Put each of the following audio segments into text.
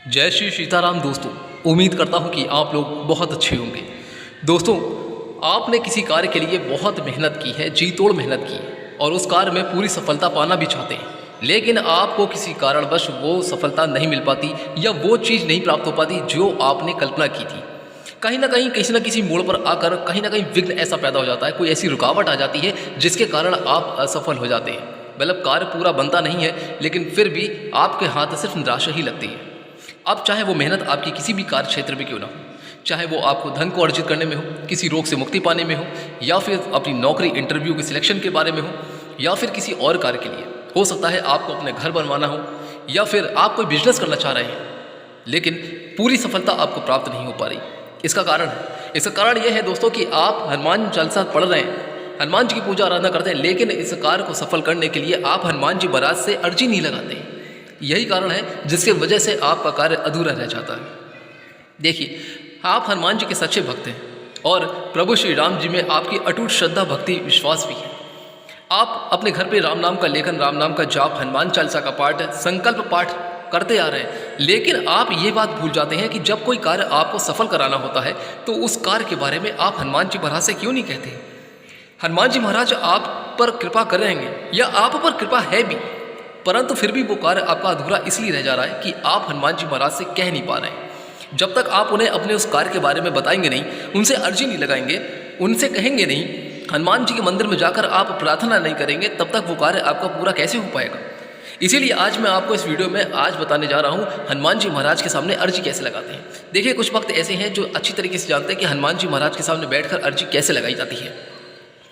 जय श्री सीताराम दोस्तों। उम्मीद करता हूँ कि आप लोग बहुत अच्छे होंगे। दोस्तों, आपने किसी कार्य के लिए बहुत मेहनत की है, जी तोड़ मेहनत की है और उस कार्य में पूरी सफलता पाना भी चाहते हैं, लेकिन आपको किसी कारणवश वो सफलता नहीं मिल पाती या वो चीज़ नहीं प्राप्त हो पाती जो आपने कल्पना की थी। कहीं ना कहीं किसी न किसी मोड़ पर आकर कहीं ना कहीं विघ्न ऐसा पैदा हो जाता है, कोई ऐसी रुकावट आ जाती है जिसके कारण आप असफल हो जाते हैं। मतलब कार्य पूरा बनता नहीं है, लेकिन फिर भी आपके हाथ सिर्फ निराशा ही लगती है। अब चाहे वो मेहनत आपकी किसी भी कार्य क्षेत्र में क्यों ना हो, चाहे वो आपको धन को अर्जित करने में हो, किसी रोग से मुक्ति पाने में हो, या फिर अपनी नौकरी इंटरव्यू के सिलेक्शन के बारे में हो, या फिर किसी और कार्य के लिए हो सकता है, आपको अपने घर बनवाना हो, या फिर आप कोई बिजनेस करना चाह रहे हैं, लेकिन पूरी सफलता आपको प्राप्त नहीं हो पा रही। इसका कारण यह है दोस्तों कि आप हनुमान चालीसा पढ़ रहे हैं, हनुमान जी की पूजा आराधना करते हैं, लेकिन इस कार्य को सफल करने के लिए आप हनुमान जी महाराज से अर्जी नहीं लगाते। यही कारण है जिसके वजह से आपका कार्य अधूरा रह जाता है। देखिए, आप हनुमान जी के सच्चे भक्त हैं और प्रभु श्री राम जी में आपकी अटूट श्रद्धा, भक्ति, विश्वास भी है। आप अपने घर पे राम नाम का लेखन, राम नाम का जाप, हनुमान चालीसा का पाठ, संकल्प पाठ करते आ रहे हैं, लेकिन आप ये बात भूल जाते हैं कि जब कोई कार्य आपको सफल कराना होता है तो उस कार्य के बारे में आप हनुमान जी महाराज से क्यों नहीं कहते। हनुमान जी महाराज आप पर कृपा करेंगे या आप पर कृपा है भी, परंतु फिर भी वो कार्य आपका अधूरा इसलिए रह जा रहा है कि आप हनुमान जी महाराज से कह नहीं पा रहे हैं। जब तक आप उन्हें अपने उस कार्य के बारे में बताएंगे नहीं, उनसे अर्जी नहीं लगाएंगे, उनसे कहेंगे नहीं, हनुमान जी के मंदिर में जाकर आप प्रार्थना नहीं करेंगे, तब तक वो कार्य आपका पूरा कैसे हो पाएगा। इसीलिए आज मैं आपको इस वीडियो में आज बताने जा रहा हूँ हनुमान जी महाराज के सामने अर्जी कैसे लगाते हैं। देखिए, कुछ भक्त ऐसे हैं जो अच्छी तरीके से जानते हैं कि हनुमान जी महाराज के सामने बैठकर अर्जी कैसे लगाई जाती है।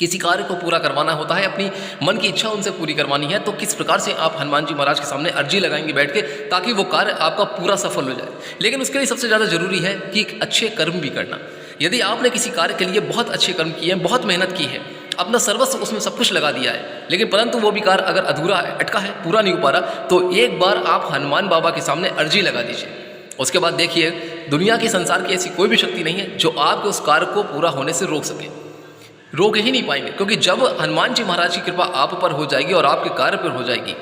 किसी कार्य को पूरा करवाना होता है, अपनी मन की इच्छा उनसे पूरी करवानी है, तो किस प्रकार से आप हनुमान जी महाराज के सामने अर्जी लगाएंगे बैठ के, ताकि वो कार्य आपका पूरा सफल हो जाए। लेकिन उसके लिए सबसे ज़्यादा जरूरी है कि एक अच्छे कर्म भी करना। यदि आपने किसी कार्य के लिए बहुत अच्छे कर्म किए हैं, बहुत मेहनत की है, अपना सर्वस्व उसमें सब कुछ लगा दिया है, लेकिन परंतु वो भी कार्य अगर अधूरा है, अटका है, पूरा नहीं हो पा रहा, तो एक बार आप हनुमान बाबा के सामने अर्जी लगा दीजिए। उसके बाद देखिए, दुनिया के संसार की ऐसी कोई भी शक्ति नहीं है जो आपके उस कार्य को पूरा होने से रोक सके। रोक ही नहीं पाएंगे, क्योंकि जब हनुमान जी महाराज की कृपा आप पर हो जाएगी और आपके कार्य पर हो जाएगी,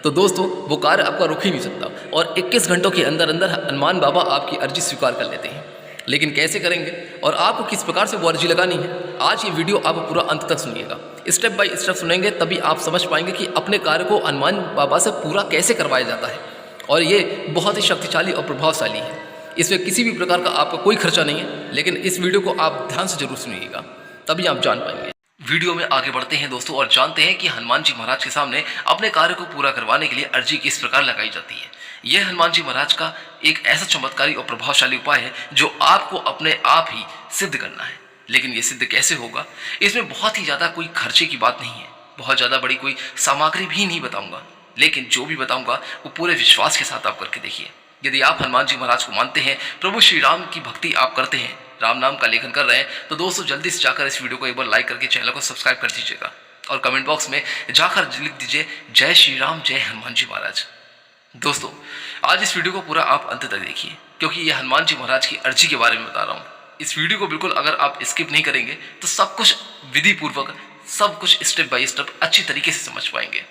तो दोस्तों वो कार्य आपका रुक ही नहीं सकता और 21 घंटों के अंदर अंदर हनुमान बाबा आपकी अर्जी स्वीकार कर लेते हैं। लेकिन कैसे करेंगे और आपको किस प्रकार से वो अर्जी लगानी है, आज ये वीडियो आप पूरा अंत तक सुनिएगा। स्टेप बाय स्टेप सुनेंगे, तभी आप समझ पाएंगे कि अपने कार्य को हनुमान बाबा से पूरा कैसे करवाया जाता है। और ये बहुत ही शक्तिशाली और प्रभावशाली है। इसमें किसी भी प्रकार का आपका कोई खर्चा नहीं है, लेकिन इस वीडियो को आप ध्यान से जरूर सुनिएगा, तभी आप जान पाएंगे। वीडियो में आगे बढ़ते हैं दोस्तों और जानते हैं कि हनुमान जी महाराज के सामने अपने कार्य को पूरा करवाने के लिए अर्जी किस प्रकार लगाई जाती है। यह हनुमान जी महाराज का एक ऐसा चमत्कारी और प्रभावशाली उपाय है जो आपको अपने आप ही सिद्ध करना है। लेकिन ये सिद्ध कैसे होगा, इसमें बहुत ही ज़्यादा कोई खर्चे की बात नहीं है, बहुत ज़्यादा बड़ी कोई सामग्री भी नहीं बताऊंगा, लेकिन जो भी बताऊंगा वो पूरे विश्वास के साथ आप करके देखिए। यदि आप हनुमान जी महाराज को मानते हैं, प्रभु श्री राम की भक्ति आप करते हैं, राम नाम का लेखन कर रहे हैं, तो दोस्तों जल्दी से जाकर इस वीडियो को एक बार लाइक करके चैनल को सब्सक्राइब कर दीजिएगा और कमेंट बॉक्स में जाकर लिख दीजिए जय श्री राम, जय हनुमान जी महाराज। दोस्तों, आज इस वीडियो को पूरा आप अंत तक देखिए, क्योंकि यह हनुमान जी महाराज की अर्जी के बारे में बता रहा हूँ। इस वीडियो को बिल्कुल अगर आप स्किप नहीं करेंगे तो सब कुछ विधि पूर्वक, सब कुछ स्टेप बाय स्टेप अच्छी तरीके से समझ पाएंगे।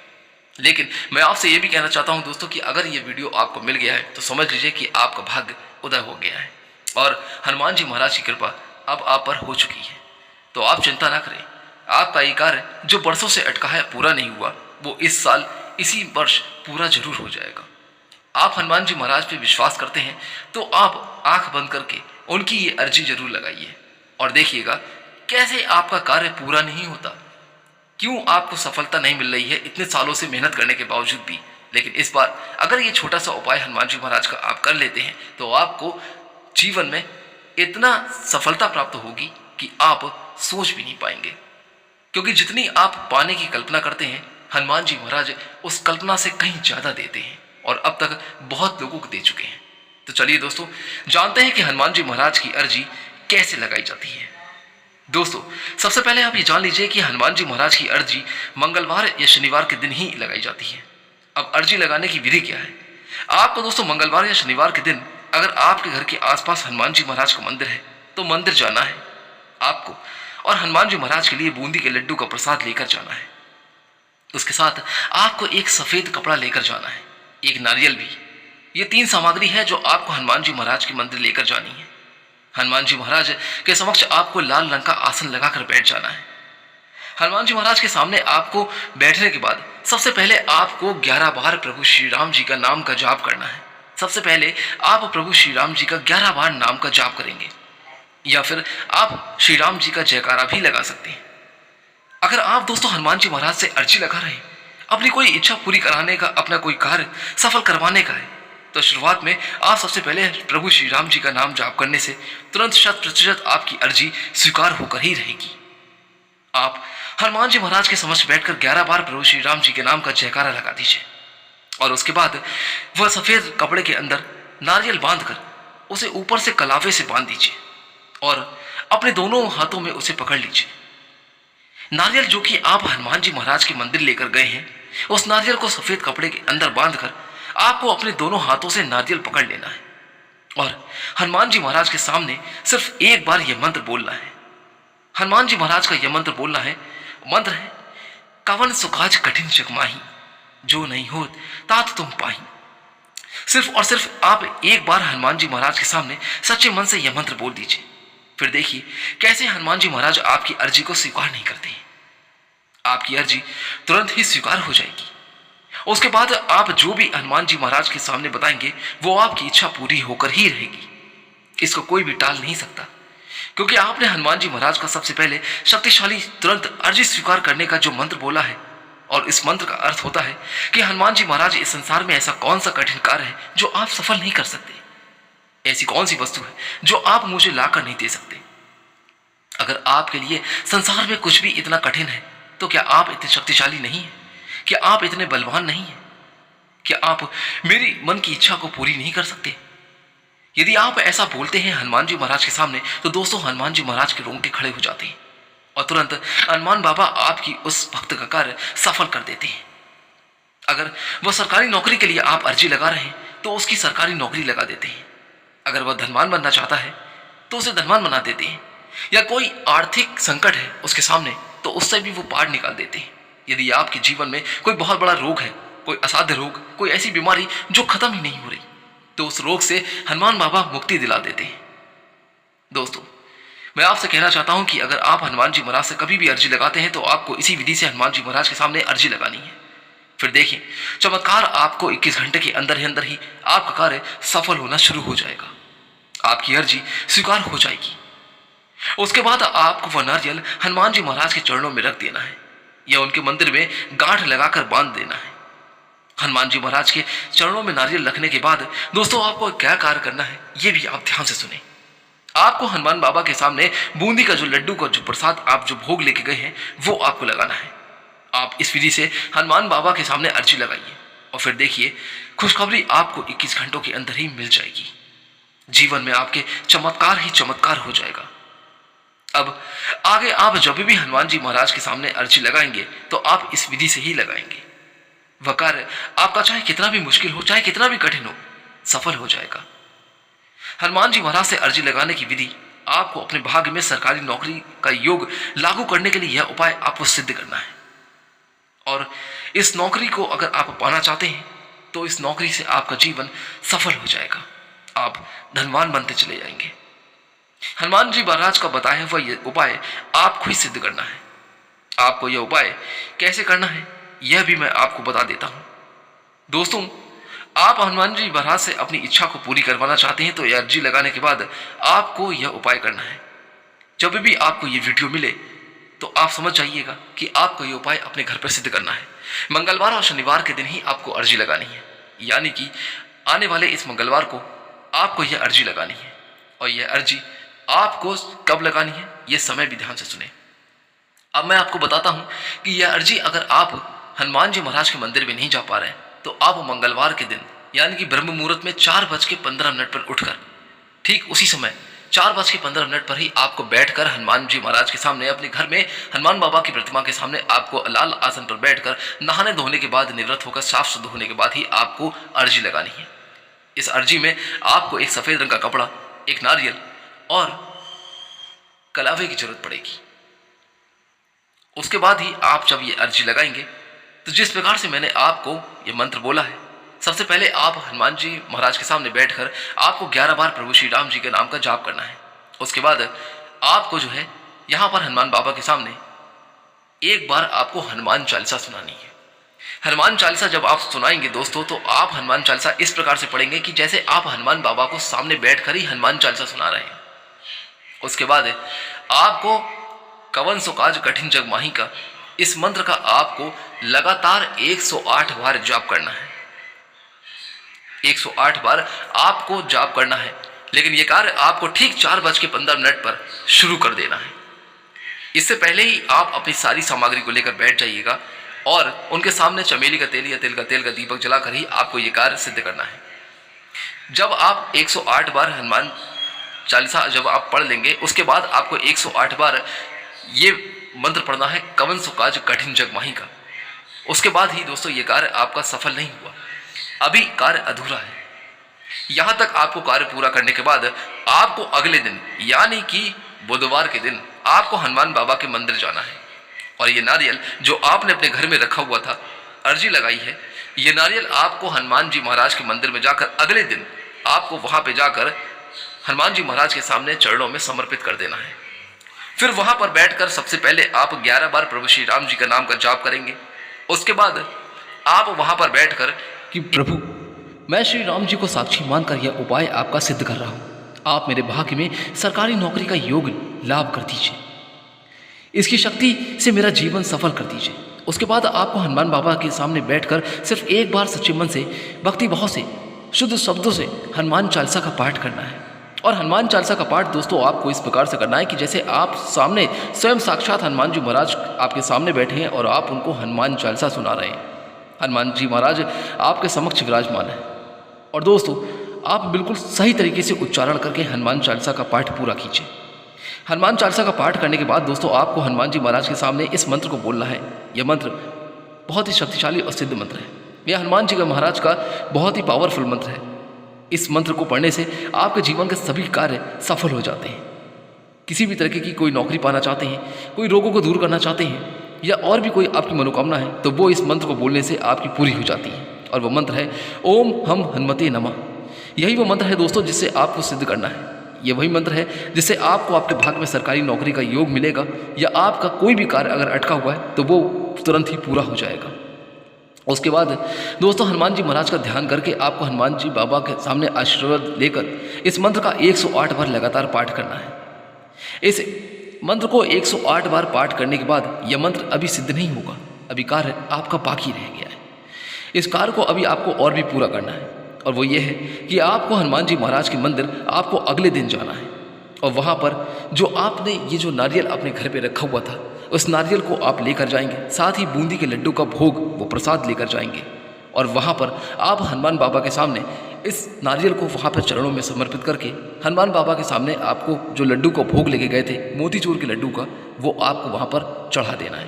लेकिन मैं आपसे ये भी कहना चाहता हूँ दोस्तों कि अगर ये वीडियो आपको मिल गया है तो समझ लीजिए कि आपका भाग्य उदय हो गया है और हनुमान जी महाराज की कृपा अब आप पर हो चुकी है। तो आप चिंता ना करें, आपका ये कार्य जो बरसों से अटका है, पूरा नहीं हुआ, वो इस साल, इसी वर्ष पूरा जरूर हो जाएगा। आप हनुमान जी महाराज पे विश्वास करते हैं तो आप आंख बंद करके उनकी ये अर्जी जरूर लगाइए और देखिएगा कैसे आपका कार्य पूरा नहीं होता, क्यों आपको सफलता नहीं मिल रही है इतने सालों से मेहनत करने के बावजूद भी। लेकिन इस बार अगर ये छोटा सा उपाय हनुमान जी महाराज का आप कर लेते हैं तो आपको जीवन में इतना सफलता प्राप्त होगी कि आप सोच भी नहीं पाएंगे, क्योंकि जितनी आप पाने की कल्पना करते हैं, हनुमान जी महाराज उस कल्पना से कहीं ज्यादा देते हैं और अब तक बहुत लोगों को दे चुके हैं। तो चलिए दोस्तों, जानते हैं कि हनुमान जी महाराज की अर्जी कैसे लगाई जाती है। दोस्तों, सबसे पहले आप ये जान लीजिए कि हनुमान जी महाराज की अर्जी मंगलवार या शनिवार के दिन ही लगाई जाती है। अब अर्जी लगाने की विधि क्या है। आपको दोस्तों मंगलवार या शनिवार के दिन अगर आपके घर के आसपास हनुमान जी महाराज का मंदिर है तो मंदिर जाना है आपको, और हनुमान जी महाराज के लिए बूंदी के लड्डू का प्रसाद लेकर जाना है। उसके साथ आपको एक सफेद कपड़ा लेकर जाना है, एक नारियल भी, ये 3 सामग्री है जो आपको हनुमान जी महाराज के मंदिर लेकर जानी है। हनुमान जी महाराज के समक्ष आपको लाल रंग का आसन लगाकर बैठ जाना है। हनुमान जी महाराज के सामने आपको बैठने के बाद सबसे पहले आपको 11 बार प्रभु श्री राम जी का नाम का जाप करना है। सबसे पहले आप प्रभु श्री राम जी का 11 बार नाम का जाप करेंगे, या फिर आप श्री राम जी का जयकारा भी लगा सकते हैं। अगर आप दोस्तों हनुमान जी महाराज से अर्जी लगा रहे हैं, अपनी कोई इच्छा पूरी कराने का, अपना कोई कार्य सफल करवाने का है, तो शुरुआत में आप सबसे पहले प्रभु श्री राम जी का नाम जाप करने से तुरंत 100% आपकी अर्जी स्वीकार होकर ही रहेगी। आप हनुमान जी महाराज के समक्ष बैठकर 11 बार प्रभु श्री राम जी के नाम का जयकारा लगा दीजिए, और उसके बाद वह सफेद कपड़े के अंदर नारियल बांधकर उसे ऊपर से कलावे से बांध दीजिए और अपने दोनों हाथों में उसे पकड़ लीजिए। नारियल जो कि आप हनुमान जी महाराज के मंदिर लेकर गए हैं, उस नारियल को सफेद कपड़े के अंदर बांधकर आपको अपने दोनों हाथों से नारियल पकड़ लेना है और हनुमान जी महाराज के सामने सिर्फ एक बार यह मंत्र बोलना है। हनुमान जी महाराज का यह मंत्र बोलना है। मंत्र है, कवन सुकाज कठिन चकमाही, जो नहीं हो तात तुम पाही। सिर्फ और सिर्फ आप एक बार हनुमान जी महाराज के सामने सच्चे मन से यह मंत्र बोल दीजिए। फिर देखिए कैसे हनुमान जी महाराज आपकी अर्जी को स्वीकार नहीं करते हैं। आपकी अर्जी तुरंत ही स्वीकार हो जाएगी। उसके बाद आप जो भी हनुमान जी महाराज के सामने बताएंगे वो आपकी इच्छा पूरी होकर ही रहेगी। इसको कोई भी टाल नहीं सकता, क्योंकि आपने हनुमान जी महाराज का सबसे पहले शक्तिशाली तुरंत अर्जी स्वीकार करने का जो मंत्र बोला है, और इस मंत्र का अर्थ होता है कि हनुमान जी महाराज इस संसार में ऐसा कौन सा कठिन कार्य है जो आप सफल नहीं कर सकते। ऐसी कौन सी वस्तु है जो आप मुझे लाकर नहीं दे सकते। अगर आपके लिए संसार में कुछ भी इतना कठिन है, तो क्या आप इतने शक्तिशाली नहीं है? क्या आप इतने बलवान नहीं है? क्या आप मेरी मन की इच्छा को पूरी नहीं कर सकते? यदि आप ऐसा बोलते हैं हनुमान जी महाराज के सामने, तो दोस्तों हनुमान जी महाराज के रोंगटे खड़े हो जाते हैं और तुरंत हनुमान बाबा आपकी उस भक्त का कार्य सफल कर देते हैं। अगर वह सरकारी नौकरी के लिए आप अर्जी लगा रहे हैं, तो उसकी सरकारी नौकरी लगा देते हैं। अगर वह धनवान बनना चाहता है, तो उसे धनवान बना देते हैं। या कोई आर्थिक संकट है उसके सामने, तो उससे भी वो पार निकाल देते हैं। यदि आपके जीवन में कोई बहुत बड़ा रोग है, कोई असाध्य रोग, कोई ऐसी बीमारी जो खत्म ही नहीं हो रही, तो उस रोग से हनुमान बाबा मुक्ति दिला देते हैं। दोस्तों, मैं आपसे कहना चाहता हूं कि अगर आप हनुमान जी महाराज से कभी भी अर्जी लगाते हैं, तो आपको इसी विधि से हनुमान जी महाराज के सामने अर्जी लगानी है। फिर देखिए चमत्कार, आपको 21 घंटे के अंदर ही आपका कार्य सफल होना शुरू हो जाएगा। आपकी अर्जी स्वीकार हो जाएगी। उसके बाद आपको वह नारियल हनुमान जी महाराज के चरणों में रख देना है, या उनके मंदिर में गांठ लगाकर बांध देना है। हनुमान जी महाराज के चरणों में नारियल रखने के बाद दोस्तों आपको क्या कार्य करना है, यह भी आप ध्यान से सुने। आपको हनुमान बाबा के सामने बूंदी का जो लड्डू का जो प्रसाद आप जो भोग लेके गए हैं, वो आपको लगाना है। आप इस विधि से हनुमान बाबा के सामने अर्जी लगाइए और फिर देखिए खुशखबरी आपको 21 घंटों के अंदर ही मिल जाएगी। जीवन में आपके चमत्कार ही चमत्कार हो जाएगा। अब आगे आप जब भी हनुमान जी महाराज के सामने अर्जी लगाएंगे, तो आप इस विधि से ही लगाएंगे। वह कार्य आपका चाहे कितना भी मुश्किल हो, चाहे कितना भी कठिन हो, सफल हो जाएगा। हनुमान जी महाराज से अर्जी लगाने की विधि आपको अपने भाग्य में सरकारी नौकरी का योग लागू करने के लिए यह उपाय आपको सिद्ध करना है। और इस नौकरी को अगर आप पाना चाहते हैं, तो इस नौकरी से आपका जीवन सफल हो जाएगा। आप धनवान बनते चले जाएंगे। हनुमान जी महाराज का बताया हुआ यह उपाय आपको ही सिद्ध करना है। आपको यह उपाय कैसे करना है, यह भी मैं आपको बता देता हूं। दोस्तों, आप हनुमान जी महाराज से अपनी इच्छा को पूरी करवाना चाहते हैं, तो यह अर्जी लगाने के बाद आपको यह उपाय करना है। जब भी आपको यह वीडियो मिले, तो आप समझ जाइएगा कि आपको यह उपाय अपने घर पर सिद्ध करना है। मंगलवार और शनिवार के दिन ही आपको अर्जी लगानी है, यानी कि आने वाले इस मंगलवार को आपको यह अर्जी लगानी है। और यह अर्जी आपको कब लगानी है, यह समय भी ध्यान से सुने। अब मैं आपको बताता हूं कि यह अर्जी अगर आप हनुमान जी महाराज के मंदिर में नहीं जा पा रहे हैं, तो आप मंगलवार के दिन यानी कि ब्रह्म मुहूर्त में 4:15 पर उठकर ठीक उसी समय 4:15 पर ही आपको बैठकर हनुमान जी महाराज के सामने अपने घर में हनुमान बाबा की प्रतिमा के सामने आपको लाल आसन पर बैठकर नहाने धोने के बाद, निवृत्त होकर साफ शुद्ध होने के बाद ही आपको अर्जी लगानी है। इस अर्जी में आपको एक सफेद रंग का कपड़ा, एक नारियल और कलावे की जरूरत पड़ेगी। उसके बाद ही आप जब ये अर्जी लगाएंगे, तो जिस प्रकार से मैंने आपको ये मंत्र बोला है, सबसे पहले आप हनुमान जी महाराज के सामने बैठकर आपको 11 बार प्रभु श्री राम जी के नाम का जाप करना है। उसके बाद आपको जो है यहाँ पर हनुमान बाबा के सामने एक बार आपको हनुमान चालीसा सुनानी है। हनुमान चालीसा जब आप सुनाएंगे दोस्तों, तो आप हनुमान चालीसा इस प्रकार से पढ़ेंगे कि जैसे आप हनुमान बाबा को सामने बैठकर ही हनुमान चालीसा सुना रहे हैं। उसके बाद आपको कवन सो काज कठिन जग माही का इस मंत्र का आपको लगातार 108 बार जाप करना है। 108 बार आपको जाप करना है, लेकिन यह कार्य आपको ठीक 4:15 पर शुरू कर देना है। इससे पहले ही आप अपनी सारी सामग्री को लेकर बैठ जाइएगा और उनके सामने चमेली का तेल या तेल का दीपक जलाकर ही आपको यह कार्य सिद्ध करना है। जब आप 108 बार हनुमान चालीसा जब आप पढ़ लेंगे, उसके बाद आपको 108 बार ये मंत्र पढ़ना है, कवन सो काज कठिन जग माही का। उसके बाद ही दोस्तों ये कार्य आपका सफल नहीं हुआ, अभी कार्य अधूरा है। यहां तक आपको कार्य पूरा करने के बाद आपको अगले दिन यानी कि बुधवार के दिन आपको हनुमान बाबा के मंदिर जाना है और ये नारियल जो आपने अपने घर में रखा हुआ था, अर्जी लगाई है, ये नारियल आपको हनुमान जी महाराज के मंदिर में जाकर अगले दिन आपको वहां पे जाकर हनुमान जी महाराज के सामने चरणों में समर्पित कर देना है। फिर वहां पर बैठकर सबसे पहले आप 11 बार प्रभु श्री राम जी का नाम का जाप करेंगे। उसके बाद आप वहां पर बैठकर कि प्रभु मैं श्री राम जी को साक्षी मानकर यह उपाय आपका सिद्ध कर रहा हूं, आप मेरे भाग्य में सरकारी नौकरी का योग लाभ कर दीजिए, इसकी शक्ति से मेरा जीवन सफल कर दीजिए। उसके बाद आपको हनुमान बाबा के सामने बैठकर सिर्फ एक बार सच्चे मन से भक्ति भाव से शुद्ध शब्दों से हनुमान चालीसा का पाठ करना है। और हनुमान चालीसा का पाठ दोस्तों आपको इस प्रकार से करना है कि जैसे आप सामने स्वयं साक्षात हनुमान जी महाराज आपके सामने बैठे हैं और आप उनको हनुमान चालीसा सुना रहे हैं। हनुमान जी महाराज आपके समक्ष विराजमान है और दोस्तों आप बिल्कुल सही तरीके से उच्चारण करके हनुमान चालीसा का पाठ पूरा कीजिए। हनुमान चालीसा का पाठ करने के बाद दोस्तों आपको हनुमान जी महाराज के सामने इस मंत्र को बोलना है। यह मंत्र बहुत ही शक्तिशाली और सिद्ध मंत्र है। यह हनुमान जी का महाराज का बहुत ही पावरफुल मंत्र है। इस मंत्र को पढ़ने से आपके जीवन के सभी कार्य सफल हो जाते हैं। किसी भी तरह की कोई नौकरी पाना चाहते हैं, कोई रोगों को दूर करना चाहते हैं या और भी कोई आपकी मनोकामना है, तो वो इस मंत्र को बोलने से आपकी पूरी हो जाती है। और वो मंत्र है ओम हम हनुमते नमः। यही वो मंत्र है दोस्तों जिससे आपको सिद्ध करना है। ये वही मंत्र है जिससे आपको आपके भाग्य में सरकारी नौकरी का योग मिलेगा या आपका कोई भी कार्य अगर अटका हुआ है तो वो तुरंत ही पूरा हो जाएगा। उसके बाद दोस्तों हनुमान जी महाराज का ध्यान करके आपको हनुमान जी बाबा के सामने आशीर्वाद लेकर इस मंत्र का 108 बार लगातार पाठ करना है। इस मंत्र को 108 बार पाठ करने के बाद यह मंत्र अभी सिद्ध नहीं होगा, अभी कार्य आपका बाकी रह गया है। इस कार्य को अभी आपको और भी पूरा करना है और वो ये है कि आपको हनुमान जी महाराज के मंदिर आपको अगले दिन जाना है और वहाँ पर जो आपने ये जो नारियल अपने घर पे रखा हुआ था उस नारियल को आप लेकर जाएंगे, साथ ही बूंदी के लड्डू का भोग वो प्रसाद लेकर जाएंगे और वहाँ पर आप हनुमान बाबा के सामने इस नारियल को वहाँ पर चरणों में समर्पित करके हनुमान बाबा के सामने आपको जो लड्डू का भोग लेके गए थे मोतीचूर के लड्डू का, वो आपको वहाँ पर चढ़ा देना है।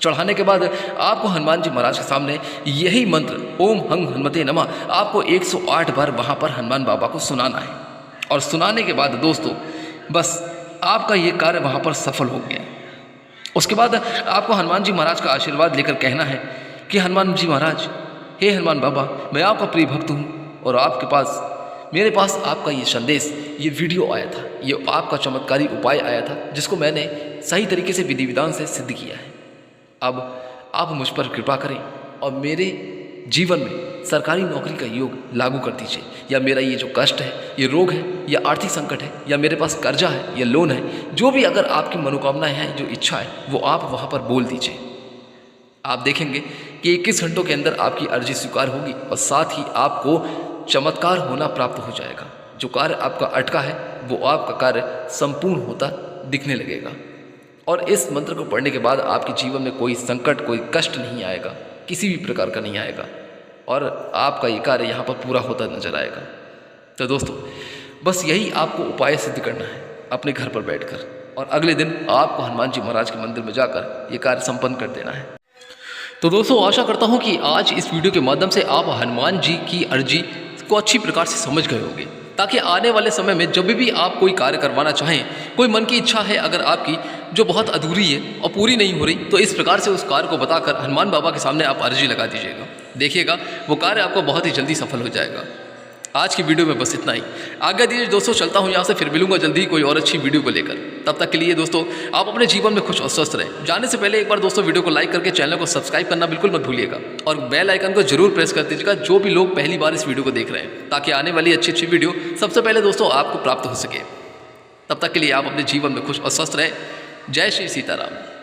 चढ़ाने के बाद आपको हनुमान जी महाराज के सामने यही मंत्र ओम हंग हनुमते नमः आपको 108 बार वहाँ पर हनुमान बाबा को सुनाना है। और सुनाने के बाद दोस्तों बस आपका ये कार्य वहाँ पर सफल हो गया। उसके बाद आपको हनुमान जी महाराज का आशीर्वाद लेकर कहना है कि हनुमान जी महाराज, हे हनुमान बाबा, मैं आपका प्रिय भक्त हूँ और आपके पास मेरे पास आपका ये संदेश, ये वीडियो आया था, ये आपका चमत्कारी उपाय आया था जिसको मैंने सही तरीके से विधि विधान से सिद्ध किया है। अब आप मुझ पर कृपा करें और मेरे जीवन में सरकारी नौकरी का योग लागू कर दीजिए, या मेरा ये जो कष्ट है, ये रोग है, या आर्थिक संकट है, या मेरे पास कर्जा है या लोन है, जो भी अगर आपकी मनोकामनाएं हैं, जो इच्छा है, वो आप वहाँ पर बोल दीजिए। आप देखेंगे कि 21 घंटों के अंदर आपकी अर्जी स्वीकार होगी और साथ ही आपको चमत्कार होना प्राप्त हो जाएगा। जो कार्य आपका अटका है वो आपका कार्य संपूर्ण होता दिखने लगेगा और इस मंत्र को पढ़ने के बाद आपके जीवन में कोई संकट, कोई कष्ट नहीं आएगा, किसी भी प्रकार का नहीं आएगा और आपका ये कार्य यहाँ पर पूरा होता नजर आएगा। तो दोस्तों बस यही आपको उपाय सिद्ध करना है अपने घर पर बैठकर और अगले दिन आपको हनुमान जी महाराज के मंदिर में जाकर ये कार्य संपन्न कर देना है। तो दोस्तों आशा करता हूँ कि आज इस वीडियो के माध्यम से आप हनुमान जी की अर्जी को अच्छी प्रकार से समझ गए होंगे, ताकि आने वाले समय में जब भी आप कोई कार्य करवाना चाहें, कोई मन की इच्छा है अगर आपकी जो बहुत अधूरी है और पूरी नहीं हो रही, तो इस प्रकार से उस कार्य को बताकर हनुमान बाबा के सामने आप अर्जी लगा दीजिएगा। देखिएगा वो कार्य आपको बहुत ही जल्दी सफल हो जाएगा। आज की वीडियो में बस इतना ही। आज्ञा दीजिए दोस्तों, चलता हूँ यहाँ से, फिर मिलूंगा जल्दी ही कोई और अच्छी वीडियो को लेकर। तब तक के लिए दोस्तों आप अपने जीवन में खुश और स्वस्थ रहें। जाने से पहले एक बार दोस्तों वीडियो को लाइक करके चैनल को सब्सक्राइब करना बिल्कुल मत भूलिएगा और बेल आइकन को जरूर प्रेस कर दीजिएगा, जो भी लोग पहली बार इस वीडियो को देख रहे हैं, ताकि आने वाली अच्छी वीडियो सबसे पहले दोस्तों आपको प्राप्त हो सके। तब तक के लिए आप अपने जीवन में खुश और स्वस्थ रहें। जय श्री सीताराम।